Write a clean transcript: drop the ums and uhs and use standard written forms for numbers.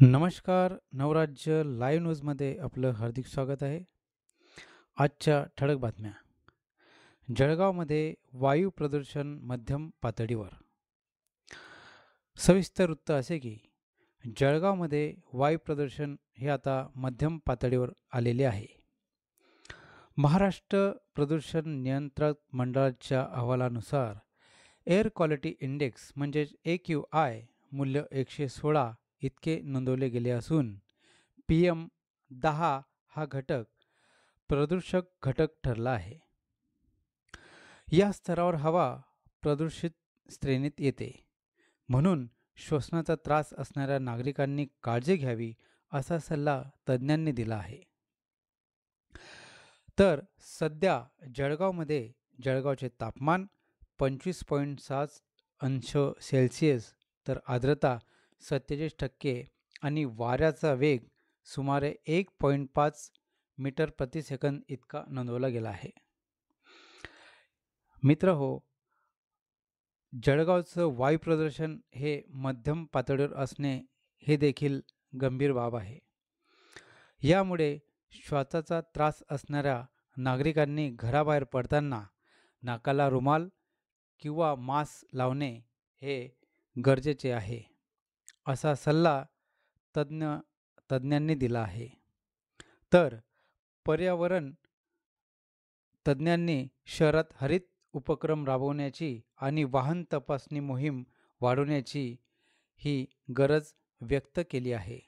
नमस्कार. नवराज्य लाईव्ह न्यूजमध्ये आपलं हार्दिक स्वागत आहे. आजच्या ठळक बातम्या. जळगावमध्ये वायू प्रदूषण मध्यम पातळीवर. सविस्तर वृत्त असे की जळगावमध्ये वायू प्रदूषण हे आता मध्यम पातळीवर आलेले आहे. महाराष्ट्र प्रदूषण नियंत्रक मंडळाच्या अहवालानुसार एअर क्वालिटी इंडेक्स म्हणजेच AQI मूल्य 116 इतके नोंदवले गेले असून PM10 हा घटक प्रदूषक घटक ठरला आहे. या स्तरावर हवा प्रदूषित श्रेणीत येते. म्हणून श्वसनाचा त्रास असणाऱ्या नागरिकांनी काळजी घ्यावी असा सल्ला तज्ज्ञांनी दिला आहे. तर सध्या जळगावचे तापमान 25.7 अंश सेल्सिअस, तर आर्द्रता 47% आणि वाऱ्याचा वेग सुमारे 1.5 मीटर प्रति सेकंद इतका नोंदवला गेला आहे. मित्रहो, जळगावचं वायू प्रदूषण हे मध्यम पातळीवर असणे हे देखील गंभीर बाब आहे. यामुळे श्वासाचा त्रास असणाऱ्या नागरिकांनी घराबाहेर पडताना नाकाला रुमाल किंवा मास्क लावणे हे गरजेचे आहे, असा सल्ला तज्ज्ञांनी दिला आहे. तर पर्यावरण तज्ज्ञांनी शहरात हरित उपक्रम राबवण्याची आणि वाहन तपासणी मोहीम वाढवण्याची ही गरज व्यक्त केली आहे.